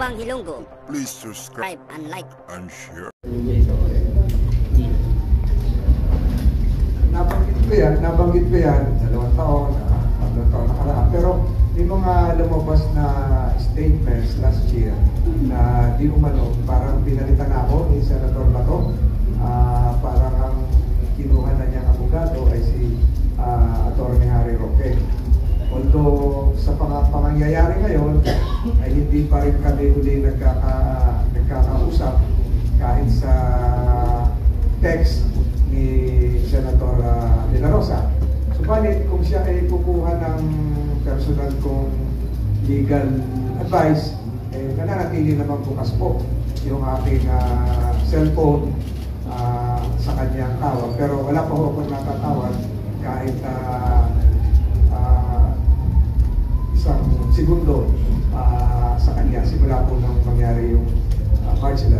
Bang Ilonggo. Please subscribe And like and share. Nabanggit ko yan, 2 taon, 3 taon nakaraan. Pero may mga lumabas na statements last year na di umano, parang pinalitan ako ni Senator Bato. Parang ang kinuha na niyang abogado ay si Atty. Harry Roque. Although sa pangyayari ngayon ay hindi pa rin kami uli nagkakausap kahit sa text ni Senator De La Rosa. Subalit kung siya ay kukuha ng personal kong legal advice, nananatili naman bukas po yung aking cellphone sa kanyang tawag. Pero wala po ako natatawag kahit isang segundo sa kanya simula po nang mangyari yung March 11.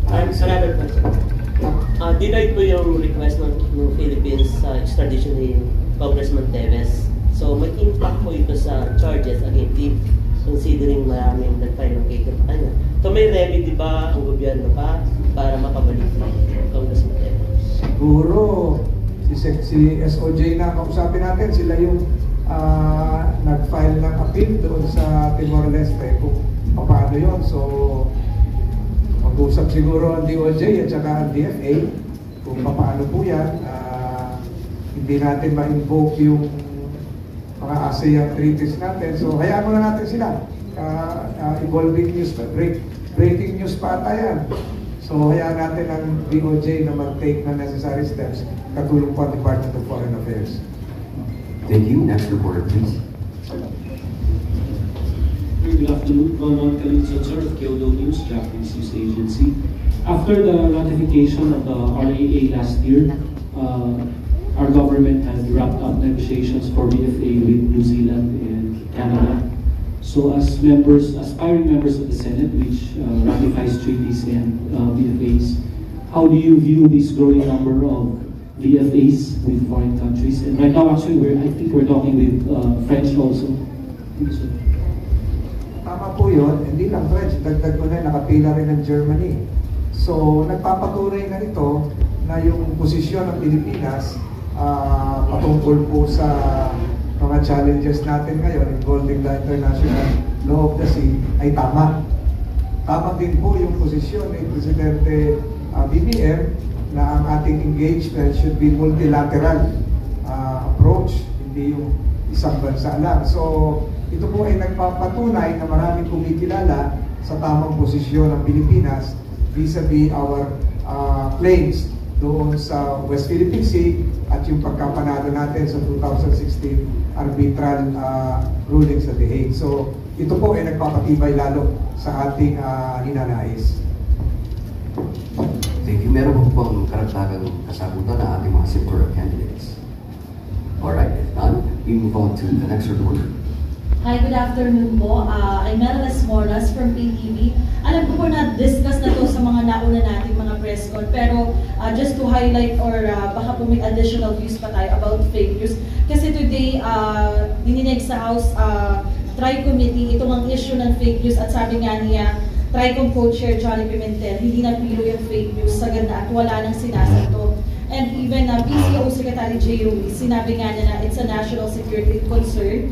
Another question. Denied po yung request ng Philippines sa extradition ni Congressman Teves. So, may impact po ito sa charges against him, considering maraming nag-file ng case sa kanya. So, may remedy ba ang gobyerno pa para makabalik ni Congressman Teves? Siguro, si SOJ na kausapin natin, sila yung nag-file ng appeal doon sa Timor-Leste kung paano yun. So, mag-usap siguro ang DOJ at saka ang DFA kung paano po yan. Hindi natin ma-invoke yung mga ASEAN treaties natin. So, hayaan mo na natin sila. Evolving news, breaking news pa ata yan. So, hayaan natin ang DOJ na mag-take na necessary steps katulong po ang Department of Foreign Affairs. Thank you. Next reporter, please. Good afternoon, Ronald Calitzo, of Kyodo News, Japanese News Agency. After the ratification of the RAA last year, our government has wrapped up negotiations for BFA with New Zealand and Canada. So as members, aspiring members of the Senate, which ratifies treaties and BFAs, how do you view this growing number of BFAs with foreign countries? And right now, actually, I think we're talking with French also. Tama po yun, hindi lang French, dagdag ko na nakapila rin ng Germany. So, nagpapatunay na ito na yung posisyon ng Pilipinas patungkol po sa mga challenges natin ngayon involving the international law of the sea ay tama. Tama din po yung posisyon ni Presidente BBM na ang ating engagement should be multilateral approach, hindi yung isang bansa lang. So, ito po ay nagpapatunay na maraming kumikilala sa tamang posisyon ng Pilipinas vis-a-vis our claims doon sa West Philippine Sea at yung pagkapanalo natin sa 2016 arbitral ruling sa The Hague. So, ito po ay nagpapatibay lalo sa ating ninanais. Thank you. Meron po bang karagdagang kasagutan na ating mga senatorial candidates? Alright, if none, we move on to the next reporter. Hi, good afternoon po. I'm Mereles Moras from PTV. Alam ko po na-discuss na to sa mga nauna nating mga press con, pero just to highlight or baka po may additional views pa tayo about fake news. Kasi today, dininig sa House Tri-Committee itong ang issue ng fake news at sabi nga niya, Tri-Com co-chair Johnny Pimentel, hindi na pilo yung fake news sa ganda at wala nang sinasanto. And even PCO Secretary J.O.E. sinabi nga niya na it's a national security concern.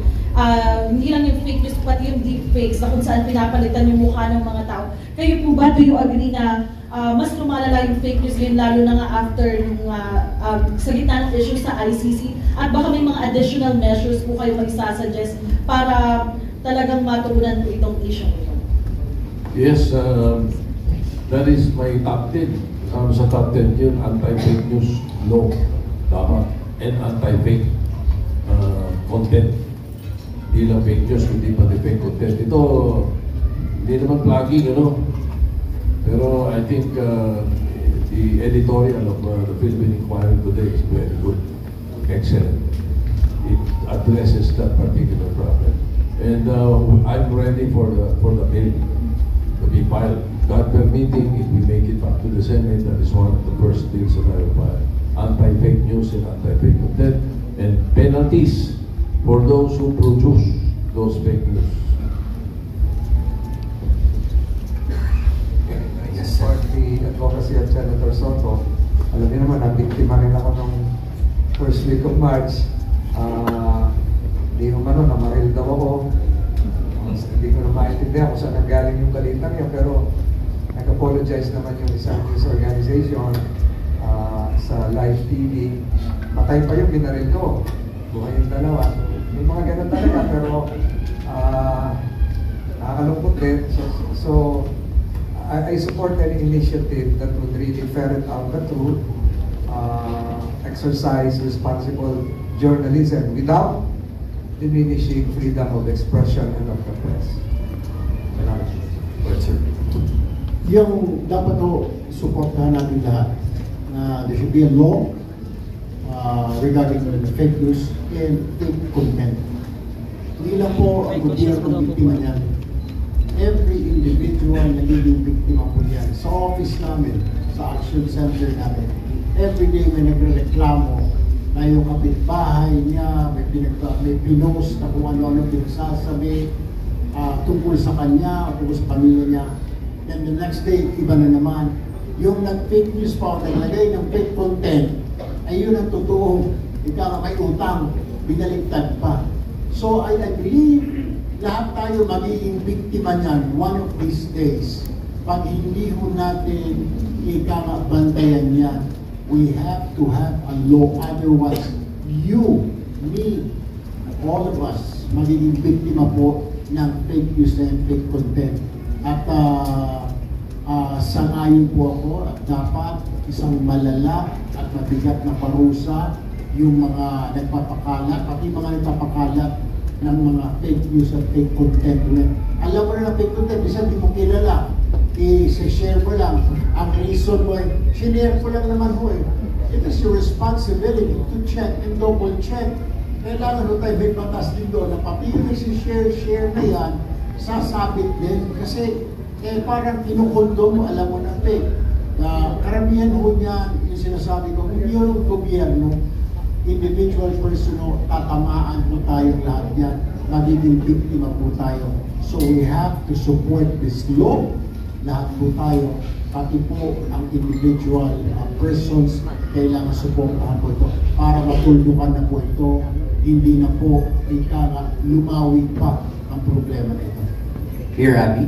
Hindi lang yung fake news, pati yung deepfakes na kung saan pinapalitan yung mukha ng mga tao. Kayo po ba, do you agree na mas lumalala yung fake news ngayon, lalo na nga after sa gitna ng issue sa ICC? At baka may mga additional measures po kayo magsasuggest para talagang matugunan po itong issue nito? Yes, that is my top 10. Sa top 10 yun, anti-fake news law, dapat, and anti-fake content. Hindi lang fake news, kundi pati fake content. Ito, hindi naman plugging, pero I think the editorial of the Philippine Inquirer today is very good, excellent. It addresses that particular problem. And I'm ready for the bill to be filed. God permitting, if we make it back to the Senate, that is one of the first bills that I will file. Anti-fake news and anti-fake content, and penalties for those who produce those fake news. advocacy of Senator Soto. Alam niyo naman, nabiktima rin ako nung first week of March. Hindi naman namaril daw ako. Hindi ko na maintindihan kung saan nanggaling yung balitang yun, pero nag-apologize naman yung isang news organization sa live TV. Patay pa yung binaril ko. Buhay yung dalawa. May mga ganun talaga, pero nakakalungkot din. So I support any initiative that would really ferret out the truth, exercise responsible journalism without diminishing freedom of expression and of the press. Right, sir. Yung dapat to supportahan natin lahat na there should be a law regarding the fake news and fake content. Hindi lang po ang gobyerno ang biktima niyan. Every individual nagiging biktima po yan. Sa office namin, sa action center namin, every day may nagreklamo na yung kapitbahay niya, may pinost na kung ano-ano pinagsasabi tungkol sa kanya o tungkol sa pamilya niya. Then the next day, iba na naman. Yung nag-fake news pa o naglagay ng fake content, ay yun ang totoo. Ikaw may utang, binaligtad pa. So I believe lahat tayo magiging biktima niyan one of these days. Pag hindi ho natin bantayan yan, we have to have a law. Otherwise, you, me, all of us, magiging biktima po ng fake news and fake content. At sangayon po ako at dapat isang malala at mabigat na parusa yung mga nagpapakalat, pati mga nagpapakalat ng mga fake news at fake content. Alam mo na fake content, isa di mo kilala, i-share mo lang. Ang reason mo ay, sinare ko lang naman mo eh. It is your responsibility to check and double check. Kailangan mo tayo may batas din doon na pati yung share na yan, sasabit din. Kasi parang kinukondo mo, alam mo na fake. Karamihan ho niyan, yung sinasabi ko, kung yung gobyerno, individual person, tatamaan po tayong lahat yan, magiging biktima po tayo. So we have to support this law, lahat po tayo, pati po ang individual persons, kailangan supportahan po ito para matuldukan na po ito, hindi na po lumawi pa ang problema na ito. Here, Abby.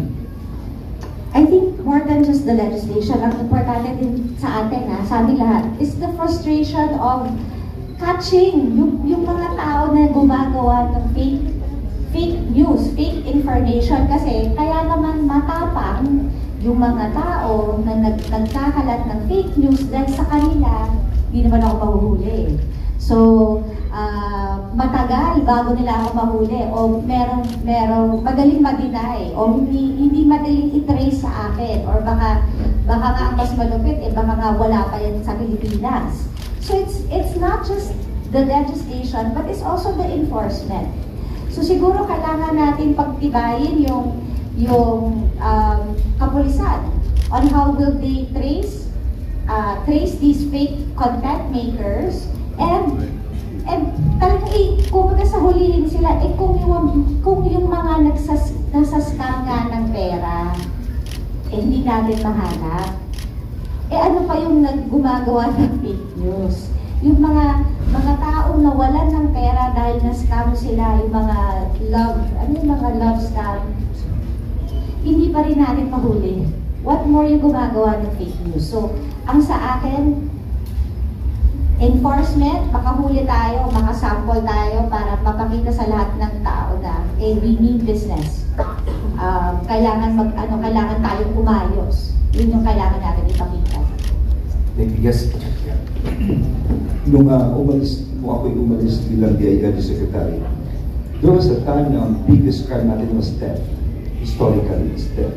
I think more than just the legislation, ang importante din sa atin, sa ating lahat, is the frustration of catching yung mga tao na gumagawa ng fake news, fake information. Kasi kaya naman matapang yung mga tao na nagkakalat ng fake news dahil sa kanila, hindi naman ako mahuhuli. So, matagal bago nila ako mahuli o merong madaling ma-deny o hindi madaling i-trace sa akin or baka nga ang mas malupit baka nga wala pa yan sa Pilipinas. So it's not just the legislation but it's also the enforcement. So siguro kailangan natin pagtibayin yung kapulisan on how will they trace these fake content makers and talagang kumbaga sa hulihin sila kung yung mga nagsascam nga ng pera hindi natin mahanap. Ano pa yung gumagawa ng fake news? Yung mga taong nawalan ng pera dahil na-scam sila, yung mga love scam, hindi pa rin natin mahuli. What more yung gumagawa ng fake news? So, ang sa akin, enforcement, makahuli tayo, makasample tayo para mapakita sa lahat ng tao na we mean business. Kailangan tayong umayos. Yun yung kailangan natin ipakita. Yes. Nung ako'y umalis bilang DILG Secretary, there was a time na ang biggest crime natin was theft. Historically, it's theft.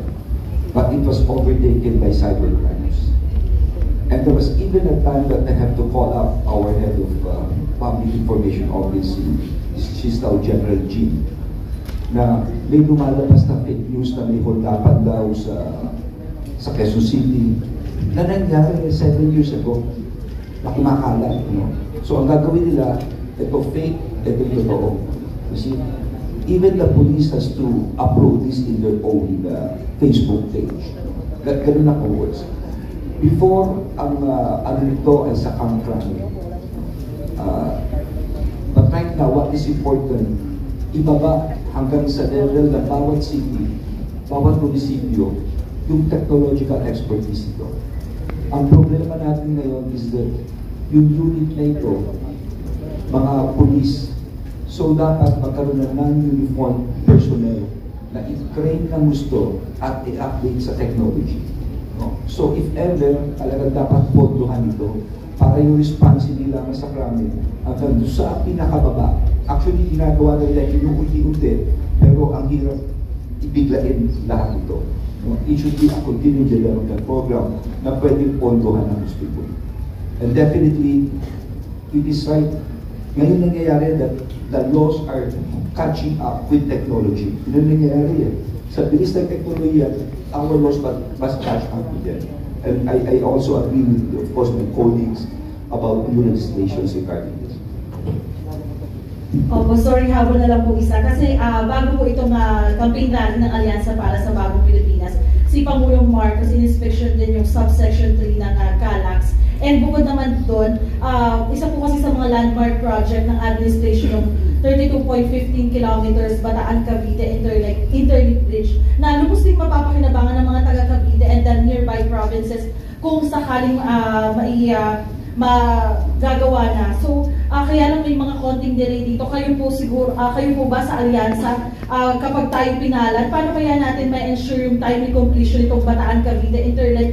But it was overtaken by cybercrimes. And there was even a time that I have to call up our head of public information office, she's now General G, na may lumalabas na fake news na may holdapan daw sa Quezon City na nangyari 7 years ago na kumakalat. So ang gagawin nila, ito fake, ito totoo. You see, even the police has to upload this in their own Facebook page. Ganun na po words. before ang ano nito ay sa Kamkrami. But right now, what is important, ibaba hanggang sa level na bawat city, bawat munisipyo, yung technological expertise ito. Ang problema natin ngayon is that yung unit na ito, mga police, so dapat magkaroon ng non-uniform personnel na i-train na gusto at i-update sa technology. No? So if ever, talagang dapat pondohan ito para yung response nila sa krami hanggang doon sa pinakababa. Actually, ginagawa nila yung unti-unti, pero ang hirap ibiglain lahat ito. No? It should be a continued development program na pwedeng pondohan ng gusto ito. And definitely, it is right. Ngayon nangyayari that the laws are catching up with technology. Yun ang nangyayari eh. Sa bilis ng teknolohiya, our laws must catch up with them. And I also agree with, of course, my colleagues about new legislations regarding this. Opo, sorry, habol na lang po isa. Kasi bago po itong campaign rally ng Alyansa para sa Bagong Pilipinas, si Pangulong Marcos in-inspection din yung subsection 3 ng CALAX. And bukod naman doon, isa po kasi sa mga landmark project ng administration ng 32.15 kilometers Bataan Cavite Interlink Bridge na lubos din mapapakinabangan ng mga taga Cavite and the nearby provinces kung sakaling magagawa na. So, kaya lang may mga konting delay dito. Kayo po siguro, kayo po ba sa Alyansa, kapag tayo pinalan, paano kaya natin ma-ensure yung timely completion itong Bataan Cavite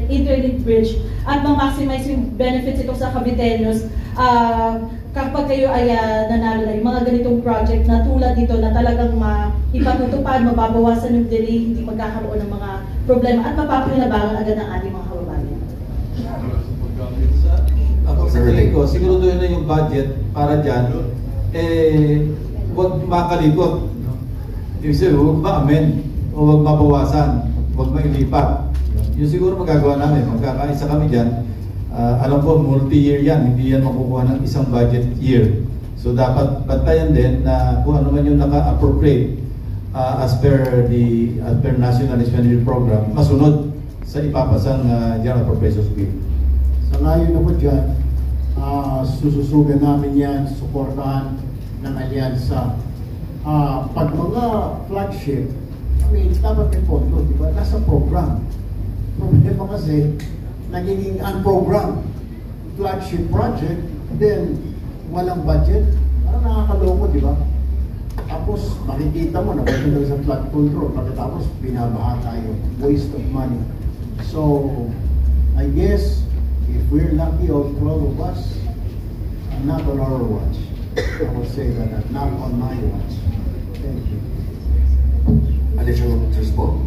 Interlink Bridge at ma-maximize yung benefits ito sa Caviteños kapag kayo ay nanalo na yung mga ganitong project na tulad dito na talagang ipatutupad, mababawasan yung delay, hindi magkakaroon ng mga problema at mapapakinabangan agad ng ating mga kababayan. Ako sa tingin ko, siguro doon na yung budget para dyan, huwag makalikot. Ibig sabihin, huwag ma-amend o huwag mabawasan, huwag mailipat. Yung siguro magagawa namin, magkakaisa kami dyan. Alam ko, multi-year yan, hindi yan makukuha ng isang budget year. So dapat bantayan din na kung ano man yung naka-appropriate as per National Expenditure Program, masunod sa ipapasang General Appropriations Bill. Sa ngayon ako dyan, sususugan namin yan, suportahan ng Alyansa. Pag mga flagship, dapat may pondo, di ba? Nasa program. Problema kasi, nagiging unprogrammed flagship project, then walang budget, parang nakakaloko, di ba? Tapos makikita mo na wala lang sa flood control, pagkatapos binabaha tayo, waste of money. So, I guess, if we're lucky, all 12 of us, not on our watch. I would say that, not on my watch. Thank you. Additional response.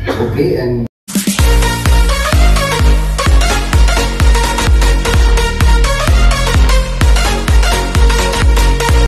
Okay, and